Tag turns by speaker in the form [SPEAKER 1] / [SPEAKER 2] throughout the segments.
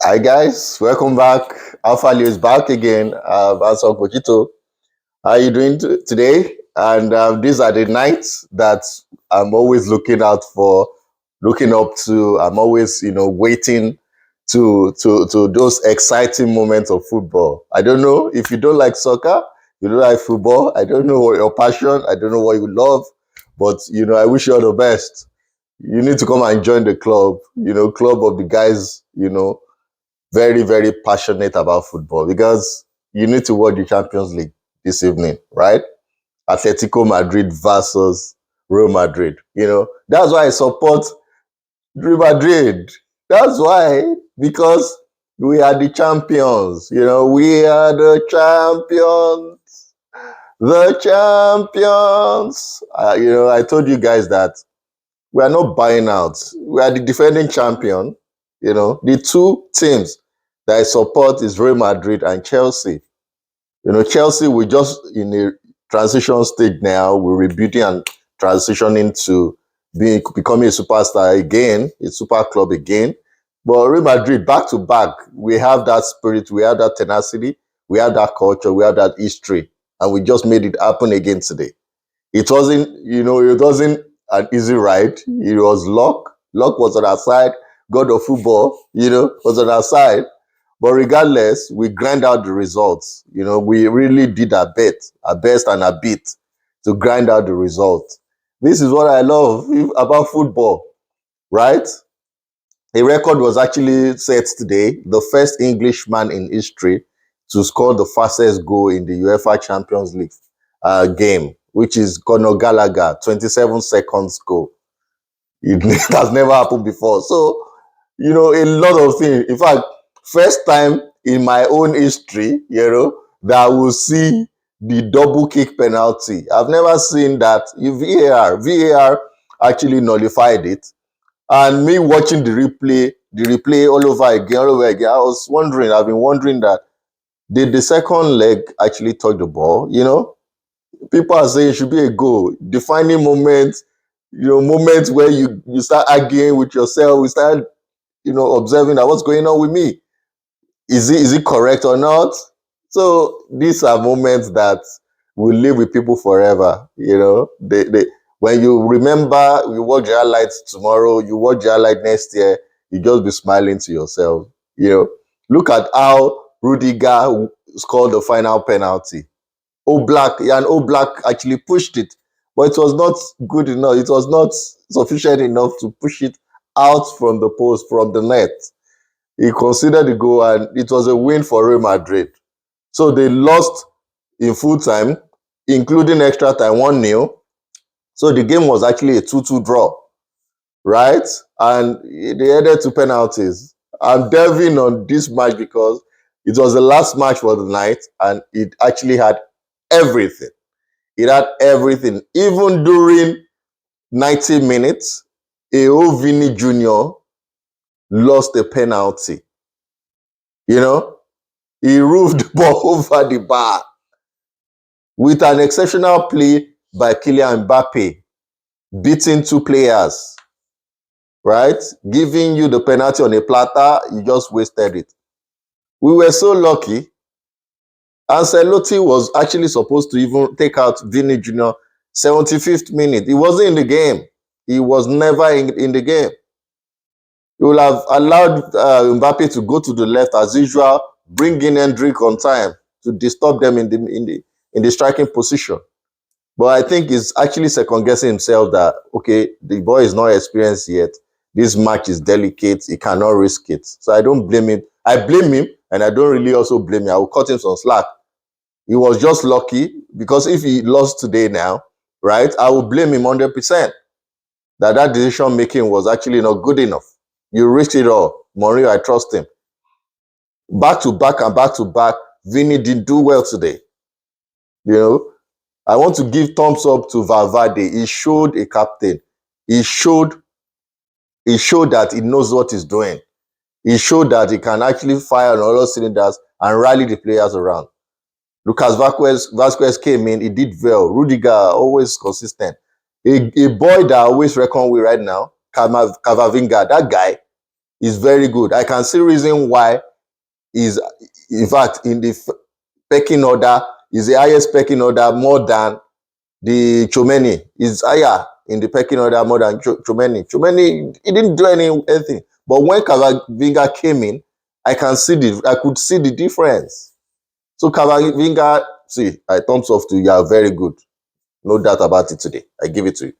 [SPEAKER 1] Hi guys, welcome back. Alpha Leo is back again. As Pochito, how are you doing today? And these are the nights that I'm always looking out for, looking up to. I'm always, waiting to those exciting moments of football. I don't know if you don't like soccer, you don't like football. I don't know what your passion. I don't know what you love, but I wish you all the best. You need to come and join the club. Club of the guys. Very, very passionate about football because you need to watch the Champions League this evening, right? Atletico Madrid versus Real Madrid. That's why I support Real Madrid. That's why, because we are the champions. We are the champions. The champions. I told you guys that we are not buying out. We are the defending champion. The two teams that I support is Real Madrid and Chelsea. Chelsea, we just in a transition stage now. We're rebuilding and transitioning to becoming a superstar again, a super club again. But Real Madrid, back to back, we have that spirit, we have that tenacity, we have that culture, we have that history, and we just made it happen again today. It wasn't an easy ride. It was luck. Luck was on our side. God of football, was on our side. But regardless, we grind out the results. We really did our best and our bit to grind out the results. This is what I love about football, right? A record was actually set today. The first Englishman in history to score the fastest goal in the UEFA Champions League game, which is Conor Gallagher, 27 seconds goal. It has never happened before. So, a lot of things. In fact, first time in my own history, that I will see the double kick penalty. I've never seen that. VAR actually nullified it. And me watching the replay all over again, I was wondering, I've been wondering that, did the second leg actually touch the ball? People are saying it should be a goal. Defining moments, moments where you start arguing with yourself, we start, observing that what's going on with me. Is it correct or not? So these are moments that will live with people forever. They when you remember, you watch your highlights tomorrow, you watch your highlight next year, you just be smiling to yourself. Look at how Rudiger scored the final penalty. Oblak actually pushed it, but it was not good enough. It was not sufficient enough to push it out from the post, from the net. He considered the goal, and it was a win for Real Madrid. So they lost in full time, including extra time, 1-0. So the game was actually a 2-2 draw, right? And they headed to penalties. I'm delving on this match because it was the last match for the night, and it actually had everything. It had everything. Even during 90 minutes, Vini Jr. lost a penalty. He roofed the ball over the bar with an exceptional play by Kylian Mbappe, beating two players, right? Giving you the penalty on a platter, you just wasted it. We were so lucky. Ancelotti was actually supposed to even take out Vini Jr. 75th minute. He wasn't in the game. He was never in the game. He would have allowed Mbappe to go to the left as usual, bring in Hendrick on time to disturb them in the striking position. But I think he's actually second guessing himself that, okay, the boy is not experienced yet. This match is delicate. He cannot risk it. So I don't blame him. I blame him, and I don't really also blame him. I will cut him some slack. He was just lucky, because if he lost today now, right, I will blame him 100%. That decision making was actually not good enough. You risked it all. Mourinho, I trust him. Back to back and back to back, Vini didn't do well today. I want to give thumbs up to Valverde. He showed a captain. He showed that he knows what he's doing. He showed that he can actually fire on all cylinders and rally the players around. Lucas Vasquez came in. He did well. Rudiger, always consistent. A boy that I always reckon with right now, Camavinga, that guy, is very good. I can see reason why is, in fact, in the pecking order, is the highest pecking order more than the Chomeni. Is higher in the pecking order more than Chomeni. Chomeni, he didn't do anything. But when Camavinga came in, I could see the difference. So Camavinga, see, I thumbs off to you. You are very good. No doubt about it today. I give it to you.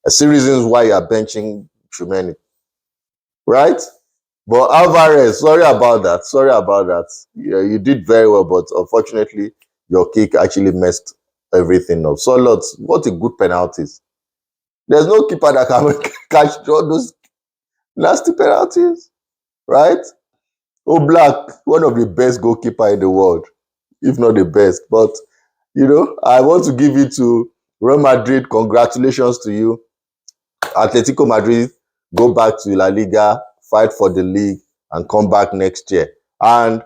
[SPEAKER 1] I see reasons why you are benching Chomeni. Right? But Alvarez, sorry about that. Sorry about that. Yeah, you did very well, but unfortunately, your kick actually messed everything up. So, lots, what a good penalties. There's no keeper that can catch all those nasty penalties, right? Oblak, one of the best goalkeeper in the world, if not the best. But, I want to give it to Real Madrid. Congratulations to you. Atletico Madrid, go back to La Liga, fight for the league, and come back next year. And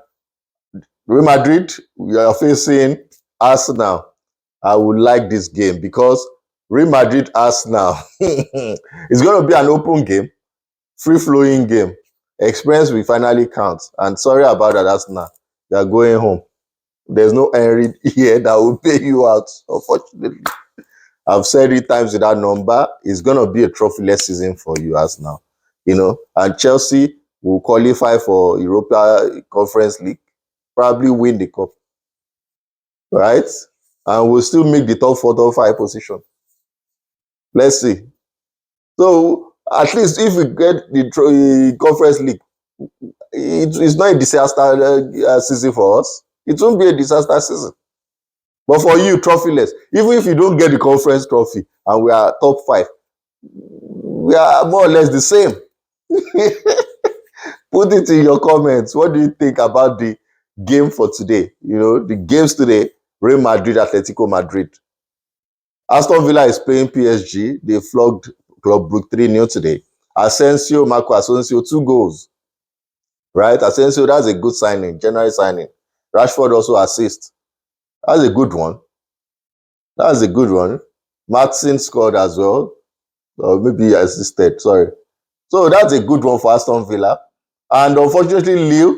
[SPEAKER 1] Real Madrid, we are facing Arsenal. I would like this game because Real Madrid Arsenal it's going to be an open game, free-flowing game. Experience will finally count. And sorry about that, Arsenal. You are going home. There's no Henry here that will pay you out, unfortunately. I've said it times with that number. It's going to be a trophyless season for you, Arsenal. And Chelsea will qualify for Europa Conference League, probably win the cup, right? And we'll still make the top 4, top 5 position. Let's see. So at least if we get the Conference League, it's not a disaster season for us. It won't be a disaster season. But for you, trophyless, even if you don't get the conference trophy and we are top 5, we are more or less the same. Put it in your comments. What do you think about the game for today? The games today, Real Madrid, Atletico Madrid. Aston Villa is playing PSG. They flogged Club Brugge 3-0 today. Marco Asensio, 2 goals. Right? Asensio, that's a good signing, January signing. Rashford also assists. That's a good one. Martin scored as well. Or maybe he assisted, sorry. So that's a good one for Aston Villa. And unfortunately, Lille,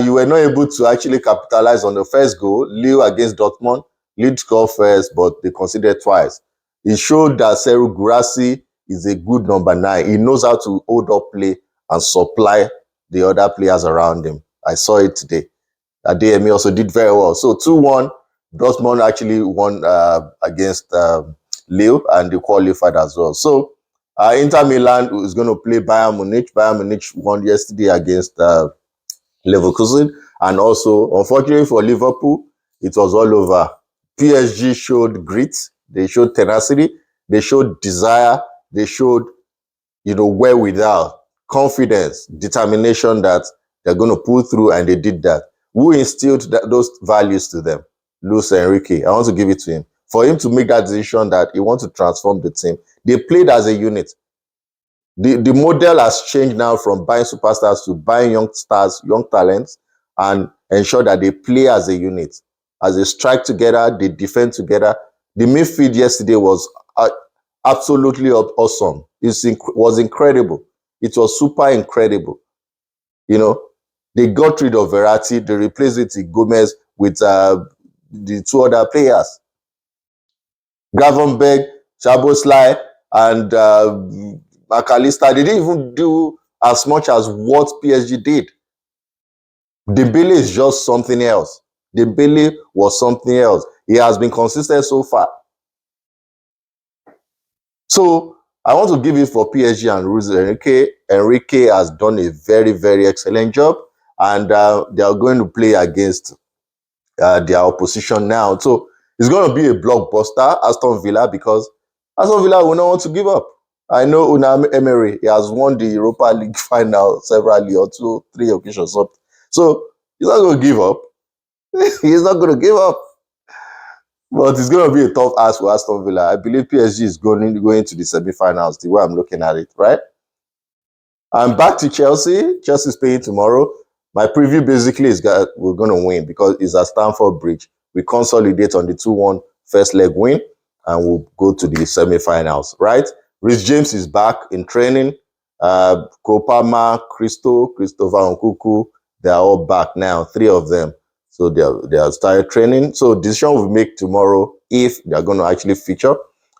[SPEAKER 1] you were not able to actually capitalize on the first goal. Lille against Dortmund. Lille scored first, but they conceded twice. It showed that Serhou Guirassy is a good number 9. He knows how to hold up play and supply the other players around him. I saw it today. Adeyemi also did very well. So 2-1, Dortmund actually won against Lille, and they qualified as well. So Inter Milan is going to play Bayern Munich. Bayern Munich won yesterday against Leverkusen. And also, unfortunately for Liverpool, it was all over. PSG showed grit. They showed tenacity. They showed desire. They showed, wherewithal, confidence, determination that they're going to pull through, and they did that. Who instilled those values to them? Luis Enrique. I want to give it to him. For him to make that decision that he wants to transform the team. They played as a unit. The model has changed now from buying superstars to buying young stars, young talents, and ensure that they play as a unit. As they strike together, they defend together. The midfield yesterday was absolutely awesome. It was incredible. It was super incredible. They got rid of Verratti. They replaced it with Gomez with the 2 other players. Gravenberch, Szoboszlai, and McAllister. They didn't even do as much as what PSG did. Dembele is just something else. Dembele was something else. He has been consistent so far. So I want to give it for PSG and Luis Enrique. Enrique has done a very, very excellent job, and they are going to play against their opposition now. So it's going to be a blockbuster, Aston Villa, because Aston Villa will not want to give up. I know Unai Emery, he has won the Europa League final severally, or 2, 3 occasions. So he's not going to give up. He's not going to give up. But it's going to be a tough ask for Aston Villa. I believe PSG is going to the semi-finals, the way I'm looking at it, right? And back to Chelsea. Chelsea is playing tomorrow. My preview basically is that we're going to win because it's at Stamford Bridge. We consolidate on the 2-1 first leg win, and we'll go to the semi-finals, right? Reece James is back in training. Kopama, Christopher Nkuku, they are all back now, 3 of them. So they are started training. So decision will make tomorrow if they are going to actually feature.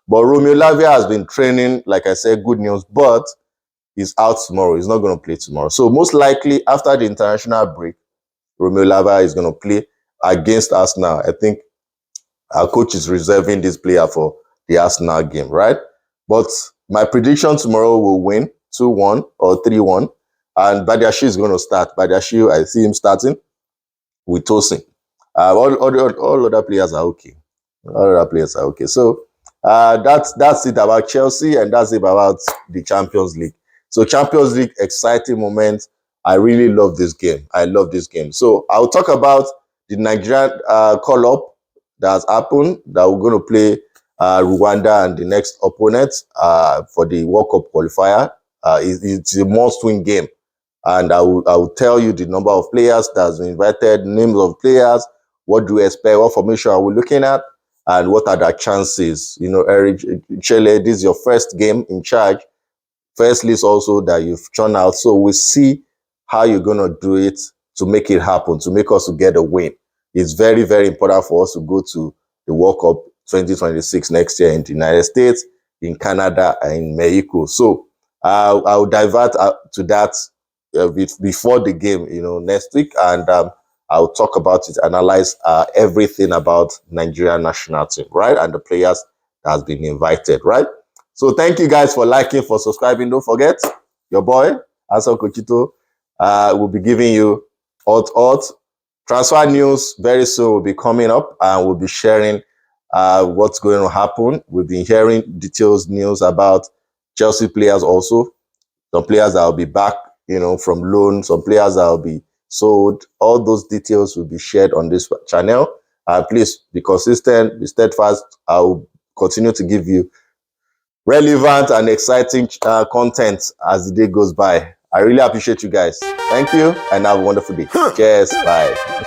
[SPEAKER 1] But Romeo Lavia has been training, like I said, good news, but he's out tomorrow. He's not going to play tomorrow. So most likely after the international break, Romeo Lavia is going to play against Arsenal. I think our coach is reserving this player for the Arsenal game, right? But my prediction tomorrow will win 2-1 or 3-1. And Badiashile is going to start. Badiashile, I see him starting with Tosin. All other players are okay. All other players are okay. So that's it about Chelsea, and that's it about the Champions League. So Champions League, exciting moment. I really love this game. I love this game. So I'll talk about the Nigerian call-up that has happened, that we're going to play Rwanda and the next opponent for the World Cup qualifier. It's a must-win game. And I will tell you the number of players that has been invited, names of players, what do we expect, what formation are we looking at, and what are the chances. You know, Eric Chele, this is your first game in charge, first list also that you've churned out. So we'll see how you're going to do it to make it happen, to make us to get a win. It's very, very important for us to go to the World Cup 2026 next year in the United States, in Canada, and in Mexico. So I'll divert to that before the game, you know, next week, and I'll talk about it, analyze everything about Nigerian national team, right, and the players that has been invited, right. So thank you guys for liking, for subscribing. Don't forget, your boy Asa Kochito will be giving you hot transfer news very soon. Will be coming up, and we'll be sharing what's going to happen. We've been hearing details, news about Chelsea players also. Some players that will be back, you know, from loan, some players that will be sold. All those details will be shared on this channel. Please be consistent, be steadfast. I will continue to give you relevant and exciting content as the day goes by. I really appreciate you guys. Thank you, and have a wonderful day. Cheers. Bye.